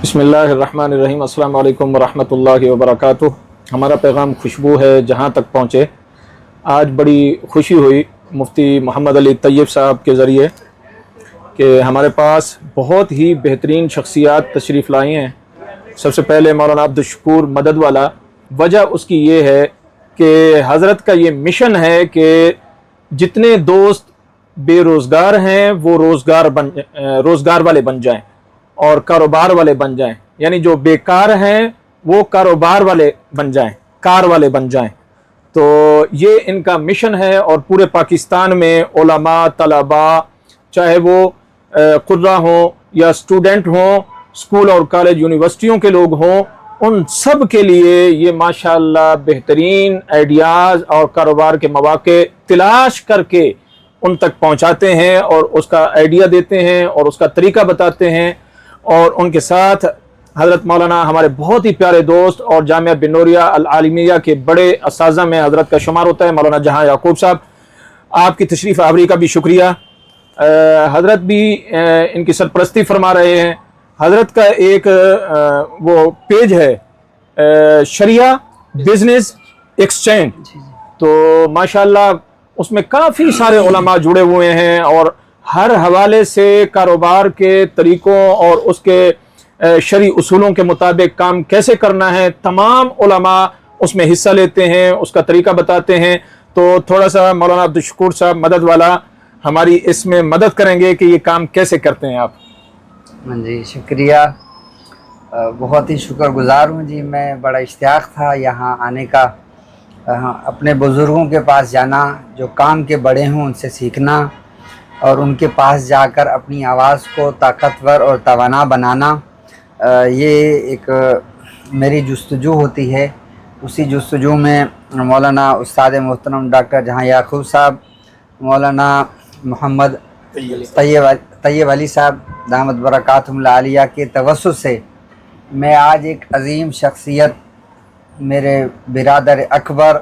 بسم اللہ الرحمن الرحیم۔ السلام علیکم ورحمۃ اللہ وبرکاتہ۔ ہمارا پیغام خوشبو ہے جہاں تک پہنچے۔ آج بڑی خوشی ہوئی مفتی محمد علی طیب صاحب کے ذریعے کہ ہمارے پاس بہت ہی بہترین شخصیات تشریف لائی ہیں۔ سب سے پہلے مولانا عبدالشکور مدد والا۔ وجہ اس کی یہ ہے کہ حضرت کا یہ مشن ہے کہ جتنے دوست بے روزگار ہیں وہ روزگار والے بن جائیں اور کاروبار والے بن جائیں، یعنی جو بیکار ہیں وہ کاروبار والے بن جائیں، کار والے بن جائیں۔ تو یہ ان کا مشن ہے، اور پورے پاکستان میں علماء، طلباء، چاہے وہ قراء ہوں یا اسٹوڈنٹ ہوں، اسکول اور کالج یونیورسٹیوں کے لوگ ہوں، ان سب کے لیے یہ ماشاءاللہ بہترین آئیڈیاز اور کاروبار کے مواقع تلاش کر کے ان تک پہنچاتے ہیں اور اس کا آئیڈیا دیتے ہیں اور اس کا طریقہ بتاتے ہیں۔ اور ان کے ساتھ حضرت مولانا ہمارے بہت ہی پیارے دوست اور جامعہ بنوریہ العالمیہ کے بڑے اساتذہ میں حضرت کا شمار ہوتا ہے مولانا جہاں یعقوب صاحب۔ آپ کی تشریف آوری کا بھی شکریہ۔ حضرت بھی ان کی سرپرستی فرما رہے ہیں۔ حضرت کا ایک وہ پیج ہے شریعہ بزنس ایکسچینج، تو ماشاءاللہ اس میں کافی سارے علماء جڑے ہوئے ہیں، اور ہر حوالے سے کاروبار کے طریقوں اور اس کے شرعی اصولوں کے مطابق کام کیسے کرنا ہے، تمام علماء اس میں حصہ لیتے ہیں، اس کا طریقہ بتاتے ہیں۔ تو تھوڑا سا مولانا عبدالشکور صاحب مدد والا ہماری اس میں مدد کریں گے کہ یہ کام کیسے کرتے ہیں آپ۔ جی شکریہ، بہت ہی شکر گزار ہوں جی۔ میں بڑا اشتیاق تھا یہاں آنے کا، اپنے بزرگوں کے پاس جانا، جو کام کے بڑے ہوں ان سے سیکھنا، اور ان کے پاس جا کر اپنی آواز کو طاقتور اور توانا بنانا، یہ ایک میری جستجو ہوتی ہے۔ اسی جستجو میں مولانا استاد محترم ڈاکٹر جہاں یعقوب صاحب، مولانا محمد طیب علی صاحب دامت برکاتہم العالیہ کے توسط سے میں آج ایک عظیم شخصیت، میرے برادر اکبر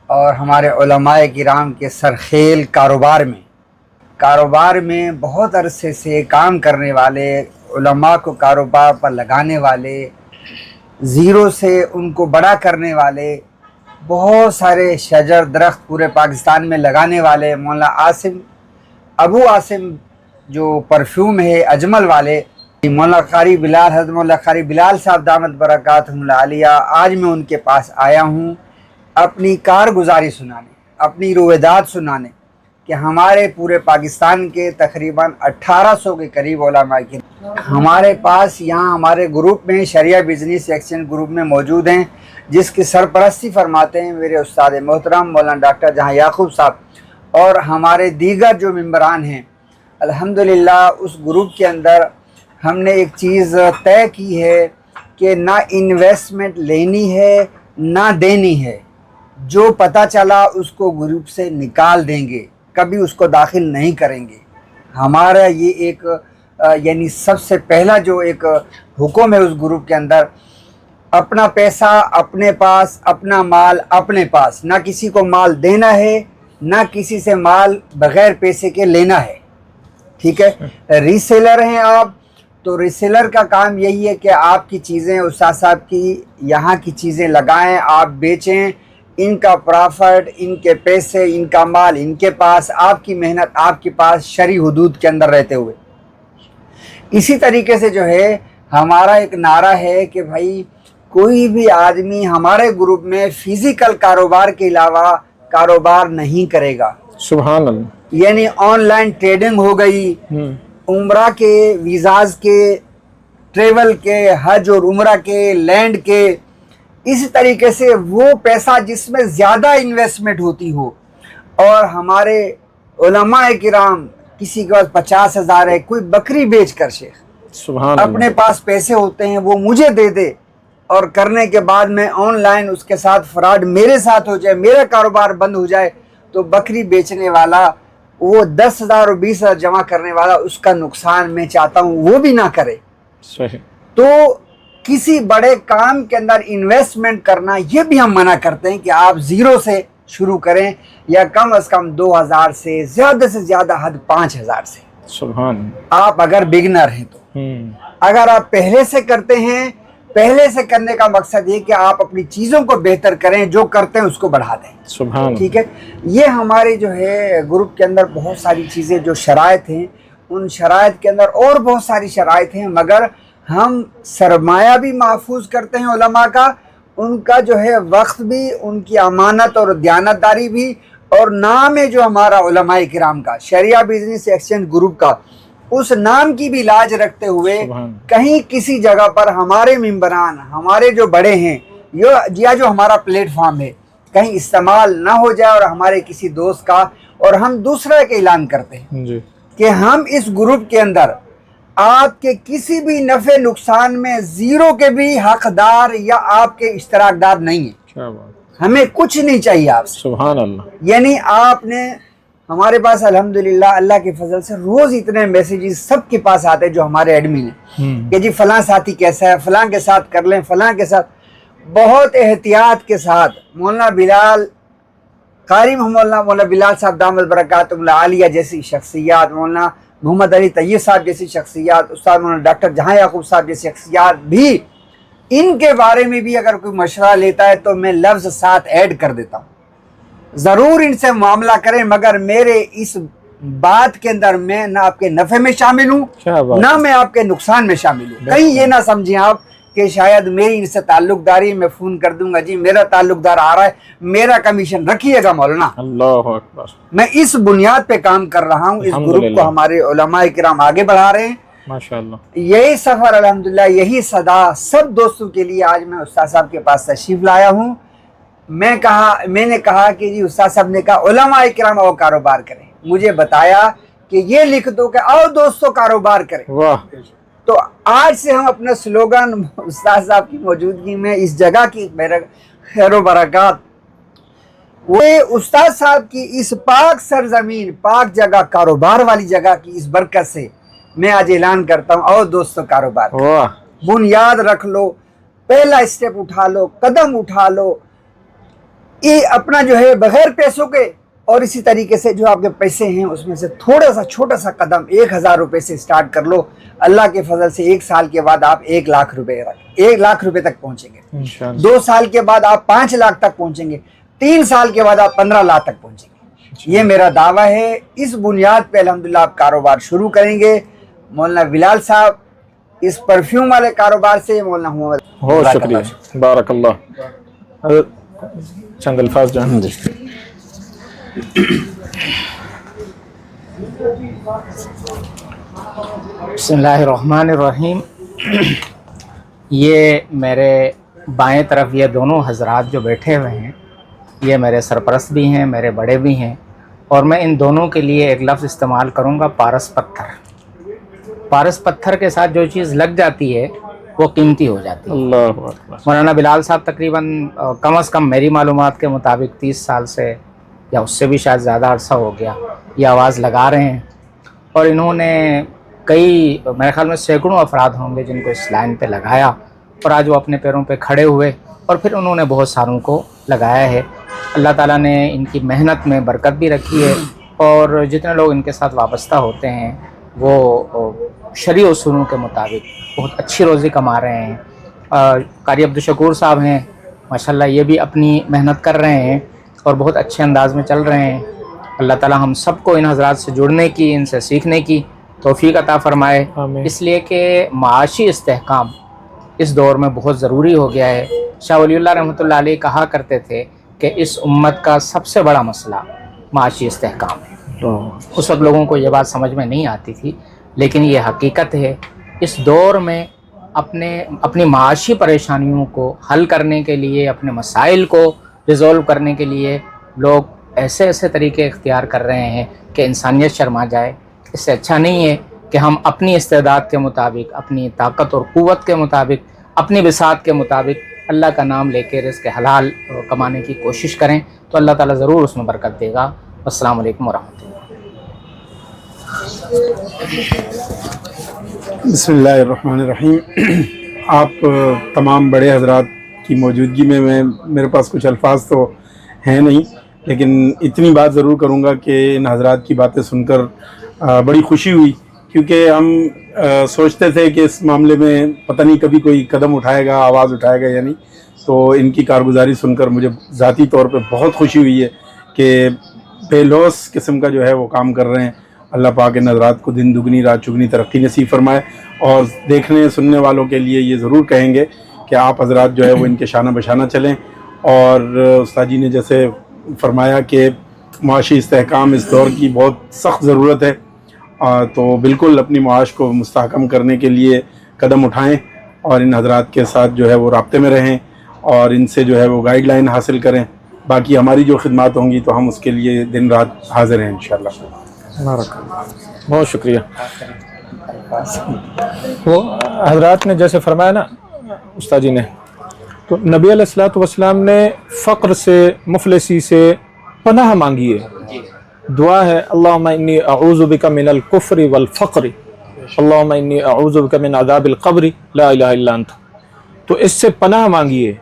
اور ہمارے علماء کرام کے سرخیل کاروبار میں بہت عرصے سے کام کرنے والے، علماء کو کاروبار پر لگانے والے، زیرو سے ان کو بڑا کرنے والے، بہت سارے شجر درخت پورے پاکستان میں لگانے والے مولانا ابو عاصم جو پرفیوم ہے اجمل والے، مولانا قاری بلال، حضرت مولانا قاری بلال صاحب دامت برکاتہم العالیہ، آج میں ان کے پاس آیا ہوں اپنی کارگزاری سنانے، اپنی رویداد سنانے کہ ہمارے پورے پاکستان کے تقریباً 1800 کے قریب علماء کی ہمارے پاس یہاں ہمارے گروپ میں شریعہ بزنس ایکسچینج گروپ میں موجود ہیں، جس کی سرپرستی فرماتے ہیں میرے استاد محترم مولانا ڈاکٹر جہاں یعقوب صاحب، اور ہمارے دیگر جو ممبران ہیں۔ الحمدللہ اس گروپ کے اندر ہم نے ایک چیز طے کی ہے کہ نہ انویسٹمنٹ لینی ہے نہ دینی ہے، جو پتہ چلا اس کو گروپ سے نکال دیں گے، کبھی اس کو داخل نہیں کریں گے۔ ہمارا یہ ایک یعنی سب سے پہلا جو ایک حکم ہے اس گروپ کے اندر، اپنا پیسہ اپنے پاس، اپنا مال اپنے پاس، نہ کسی کو مال دینا ہے نہ کسی سے مال بغیر پیسے کے لینا ہے، ٹھیک ہے۔ ریسیلر ہیں آپ، تو ریسیلر کا کام یہی ہے کہ آپ کی چیزیں استاد صاحب کی یہاں کی چیزیں لگائیں، آپ بیچیں، ان کا پرافٹ، ان کے پیسے، ان کا مال ان کے پاس، آپ کی محنت آپ کے پاس، شرعی حدود کے اندر رہتے ہوئے۔ اسی طریقے سے جو ہے ہمارا ایک نعرہ ہے کہ بھائی کوئی بھی آدمی ہمارے گروپ میں فزیکل کاروبار کے علاوہ کاروبار نہیں کرے گا۔ سبحان اللہ۔ یعنی آن لائن ٹریڈنگ ہو گئی، عمرہ کے ویزاز کے، ٹریول کے، حج اور عمرہ کے، لینڈ کے، اسی طریقے سے وہ پیسہ جس میں زیادہ انویسٹمنٹ ہوتی ہو، اور ہمارے علماء کرام کسی کے پاس 50,000 ہے، کوئی بکری بیچ کر شیخ سبحان اپنے پاس پیسے ہوتے ہیں وہ مجھے دے دے، اور کرنے کے بعد میں آن لائن اس کے ساتھ فراڈ میرے ساتھ ہو جائے، میرا کاروبار بند ہو جائے، تو بکری بیچنے والا وہ 10,000 اور 20,000 جمع کرنے والا اس کا نقصان میں چاہتا ہوں وہ بھی نہ کرے۔ صحیح۔ تو کسی بڑے کام کے اندر انویسٹمنٹ کرنا یہ بھی ہم منع کرتے ہیں کہ آپ زیرو سے شروع کریں، یا کم از کم 2,000 سے زیادہ حد 5,000 سے۔ سبحان۔ آپ اگر بگنر ہیں تو اگر آپ پہلے سے کرتے ہیں، پہلے سے کرنے کا مقصد یہ کہ آپ اپنی چیزوں کو بہتر کریں، جو کرتے ہیں اس کو بڑھا دیں. سبحان. ٹھیک ہے. یہ ہمارے جو ہے گروپ کے اندر بہت ساری چیزیں جو شرائط ہیں، ان شرائط کے اندر اور بہت ساری شرائط ہیں، مگر ہم سرمایہ بھی محفوظ کرتے ہیں علماء کا، ان کا جو ہے وقت بھی، ان کی امانت اور دیانتداری بھی، اور نام ہے جو ہمارا علماء کرام کا شریعہ بزنس ایکسچینج گروپ کا، اس نام کی بھی لاج رکھتے ہوئے کہیں کسی جگہ پر ہمارے ممبران، ہمارے جو بڑے ہیں، یا جو ہمارا پلیٹ فارم ہے، کہیں استعمال نہ ہو جائے اور ہمارے کسی دوست کا، اور ہم دوسرے کا اعلان کرتے ہیں جی کہ ہم اس گروپ کے اندر آپ کے کسی بھی نفع نقصان میں زیرو کے بھی حقدار یا آپ کے اشتراک دار نہیں ہیں. کیا بات. ہمیں کچھ نہیں چاہیے آپ سے. سبحان اللہ. یعنی آپ نے ہمارے پاس الحمدللہ اللہ کے فضل سے روز اتنے میسیجز سب کے پاس آتے جو ہمارے ایڈمن ہیں کہ جی فلاں ساتھی کیسا ہے، فلاں کے ساتھ کر لیں، فلاں کے ساتھ. بہت احتیاط کے ساتھ مولانا بلال قاری مولانا بلال صاحب دامت برکاتہ العالیہ جیسی شخصیات، مولانا محمد علی طیب صاحب جیسی شخصیات، استاد مولانا ڈاکٹر جہاں یعقوب صاحب جیسی شخصیات بھی، ان کے بارے میں بھی اگر کوئی مشورہ لیتا ہے تو میں لفظ ساتھ ایڈ کر دیتا ہوں. ضرور ان سے معاملہ کریں، مگر میرے اس بات کے اندر میں نہ آپ کے نفع میں شامل ہوں، نہ میں آپ کے نقصان میں شامل ہوں. کہیں یہ نہ سمجھیں آپ کہ شاید میری ان سے تعلق داری، میں فون کر دوں گا جی میرا تعلق دار آ رہا ہے، میرا کمیشن رکھیے گا مولانا. اللہ اکبر. میں اس بنیاد پہ کام کر رہا ہوں. اس گروپ کو ہمارے علماء کرام آگے بڑھا رہے ہیں. ماشاءاللہ. یہی سفر الحمدللہ، یہی صدا سب دوستوں کے لیے آج میں استاد صاحب کے پاس تشریف لایا ہوں. میں نے کہا کہ جی استاد صاحب نے کہا علماء کرام آؤ کاروبار کریں. مجھے بتایا کہ یہ لکھ دو کہ آؤ دوستو کاروبار کریں. واہ. تو آج سے ہم اپنا سلوگن استاد صاحب کی موجودگی میں اس جگہ کی خیر و برکات، وہ استاد صاحب کی اس پاک سرزمین، پاک جگہ، کاروبار والی جگہ کی اس برکت سے میں آج اعلان کرتا ہوں آؤ دوستو کاروبار. واہ. بنیاد رکھ لو، پہلا اسٹیپ اٹھا لو، قدم اٹھا لو. یہ اپنا جو ہے بغیر پیسوں کے، اور اسی طریقے سے جو آپ کے پیسے ہیں اس میں سے تھوڑا سا چھوٹا سا قدم 1000 روپے سے سٹارٹ کر لو. اللہ کے فضل سے 1 سال کے بعد آپ 1 لاکھ روپے 1 لاکھ روپے تک پہنچیں گے. انشاءاللہ. 2 سال کے بعد آپ 5 لاکھ تک پہنچیں گے. 3 سال کے بعد آپ 15 لاکھ تک پہنچیں گے. یہ میرا دعویٰ ہے. اس بنیاد پہ الحمدللہ آپ کاروبار شروع کریں گے. مولانا بلال صاحب اس پرفیوم والے کاروبار سے، مولانا محمد. بہت شکریہ. بارک اللہ. چند الفاظ جان. بسم اللہ الرحمن الرحیم. یہ میرے بائیں طرف یہ دونوں حضرات جو بیٹھے ہوئے ہیں، یہ میرے سرپرست بھی ہیں، میرے بڑے بھی ہیں، اور میں ان دونوں کے لیے ایک لفظ استعمال کروں گا، پارس پتھر. پارس پتھر کے ساتھ جو چیز لگ جاتی ہے وہ قیمتی ہو جاتی ہے. اللہ اکبر. مولانا بلال صاحب تقریباً کم از کم میری معلومات کے مطابق 30 سال سے یا اس سے بھی شاید زیادہ عرصہ ہو گیا یہ آواز لگا رہے ہیں، اور انہوں نے کئی، میرے خیال میں سینکڑوں افراد ہوں گے جن کو اس لائن پہ لگایا، اور آج وہ اپنے پیروں پہ کھڑے ہوئے، اور پھر انہوں نے بہت ساروں کو لگایا ہے. اللہ تعالیٰ نے ان کی محنت میں برکت بھی رکھی ہے، اور جتنے لوگ ان کے ساتھ وابستہ ہوتے ہیں وہ شرعی اصولوں کے مطابق بہت اچھی روزی کما رہے ہیں. قاری عبدالشکور صاحب ہیں ماشاءاللہ، یہ بھی اپنی محنت کر رہے ہیں اور بہت اچھے انداز میں چل رہے ہیں. اللہ تعالیٰ ہم سب کو ان حضرات سے جڑنے کی، ان سے سیکھنے کی توفیق عطا فرمائے. آمین. اس لیے کہ معاشی استحکام اس دور میں بہت ضروری ہو گیا ہے. شاہ ولی اللہ رحمۃ اللہ علیہ کہا کرتے تھے کہ اس امت کا سب سے بڑا مسئلہ معاشی استحکام ہے. اس وقت لوگوں کو یہ بات سمجھ میں نہیں آتی تھی، لیکن یہ حقیقت ہے. اس دور میں اپنی معاشی پریشانیوں کو حل کرنے کے لیے، اپنے مسائل کو ریزولو کرنے کے لیے لوگ ایسے ایسے طریقے اختیار کر رہے ہیں کہ انسانیت شرما جائے. اس سے اچھا نہیں ہے کہ ہم اپنی استعداد کے مطابق، اپنی طاقت اور قوت کے مطابق، اپنی بساط کے مطابق اللہ کا نام لے کے رزق حلال کمانے کی کوشش کریں، تو اللہ تعالیٰ ضرور اس میں برکت دے گا. السلام علیکم ورحمۃ اللہ. بسم اللہ الرحمن الرحیم. آپ تمام بڑے حضرات کی موجودگی میں میرے پاس کچھ الفاظ تو ہیں نہیں، لیکن اتنی بات ضرور کروں گا کہ ان حضرات کی باتیں سن کر بڑی خوشی ہوئی کیونکہ ہم سوچتے تھے کہ اس معاملے میں پتہ نہیں کبھی کوئی قدم اٹھائے گا، آواز اٹھائے گا یا نہیں. تو ان کی کارگزاری سن کر مجھے ذاتی طور پہ بہت خوشی ہوئی ہے کہ بے لوث قسم کا جو ہے وہ کام کر رہے ہیں. اللہ پاک ان حضرات کو دن دگنی رات چگنی ترقی نصیب فرمائے. اور دیکھنے سننے والوں کے لیے یہ ضرور کہیں گے کہ آپ حضرات جو ہے وہ ان کے شانہ بشانہ چلیں. اور استاد جی نے جیسے فرمایا کہ معاشی استحکام اس دور کی بہت سخت ضرورت ہے، تو بالکل اپنی معاش کو مستحکم کرنے کے لیے قدم اٹھائیں اور ان حضرات کے ساتھ جو ہے وہ رابطے میں رہیں اور ان سے جو ہے وہ گائیڈ لائن حاصل کریں. باقی ہماری جو خدمات ہوں گی تو ہم اس کے لیے دن رات حاضر ہیں انشاءاللہ. بہت شکریہ. وہ حضرات نے جیسے فرمایا نا استاد جی نے، تو نبی علیہ الصلوۃ والسلام نے فقر سے، مفلسی سے پناہ مانگی ہے. دعا ہے اللہم انی اعوذ بک من الکفر والفقر، اللہم انی اعوذ بک من عذاب القبر لا الہ الا انت. تو اس سے پناہ مانگی ہے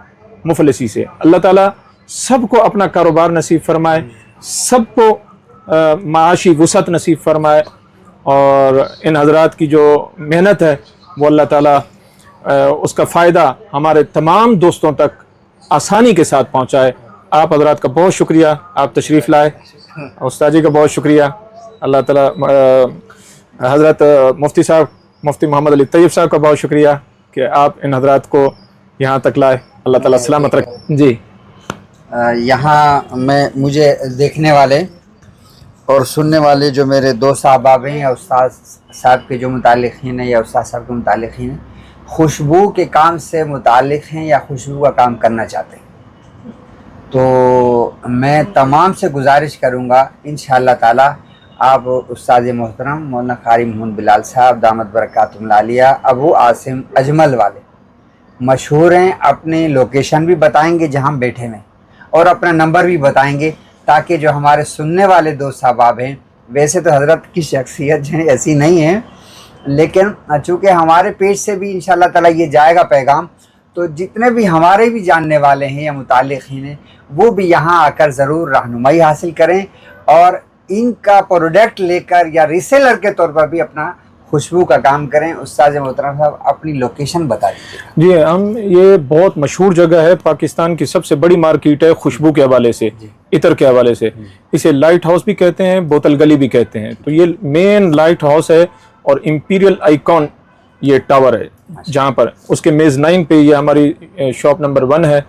مفلسی سے. اللہ تعالیٰ سب کو اپنا کاروبار نصیب فرمائے، سب کو معاشی وسعت نصیب فرمائے، اور ان حضرات کی جو محنت ہے وہ اللہ تعالیٰ اس کا فائدہ ہمارے تمام دوستوں تک آسانی کے ساتھ پہنچائے. آپ حضرات کا بہت شکریہ، آپ تشریف لائے. استاد جی کا بہت شکریہ. اللہ تعالیٰ حضرت مفتی صاحب، مفتی محمد علی طیب صاحب کا بہت شکریہ کہ آپ ان حضرات کو یہاں تک لائے. اللہ تعالیٰ سلامت رکھے. جی یہاں مجھے دیکھنے والے اور سننے والے جو میرے دوست احباب ہیں یا استاد صاحب کے جو متعلقین ہیں یا استاد صاحب کے متعلقین ہیں، خوشبو کے کام سے متعلق ہیں یا خوشبو کا کام کرنا چاہتے ہیں، تو میں تمام سے گزارش کروں گا انشاءاللہ تعالی آپ استاد محترم مولانا قاری محمد بلال صاحب دامت برکاتہم العالیہ ابو عاصم اجمل والے مشہور ہیں. اپنی لوکیشن بھی بتائیں گے جہاں ہم بیٹھے ہیں اور اپنا نمبر بھی بتائیں گے تاکہ جو ہمارے سننے والے دوست احباب ہیں، ویسے تو حضرت کی شخصیت جو ہے ایسی نہیں ہے، لیکن چونکہ ہمارے پیج سے بھی انشاءاللہ تعالی یہ جائے گا پیغام، تو جتنے بھی ہمارے بھی جاننے والے ہیں یا متعلقین ہیں وہ بھی یہاں آ کر ضرور رہنمائی حاصل کریں اور ان کا پروڈکٹ لے کر یا ریسیلر کے طور پر بھی اپنا خوشبو کا کام کریں. استاد محترم صاحب اپنی لوکیشن بتا دیجیے. جی، ہم یہ بہت مشہور جگہ ہے، پاکستان کی سب سے بڑی مارکیٹ ہے خوشبو کے حوالے سے، عطر کے حوالے سے. اسے لائٹ ہاؤس بھی کہتے ہیں، بوتل گلی بھی کہتے ہیں. تو یہ مین لائٹ ہاؤس ہے اور امپیریل آئیکن یہ ٹاور ہے جہاں پر اس کے میز 9 پہ یہ ہماری شاپ نمبر 1 ہے.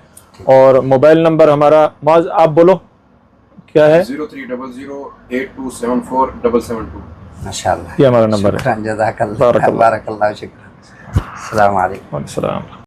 اور موبائل نمبر ہمارا معاذ آپ بولو کیا ہے؟ 030082747772. ماشاءاللہ، یہ ہمارا نمبر ہے. شکراً، جزاک اللہ، بارک اللہ. بارک اللہ، شکراً. السلام علیکم. وعلیکم السلام.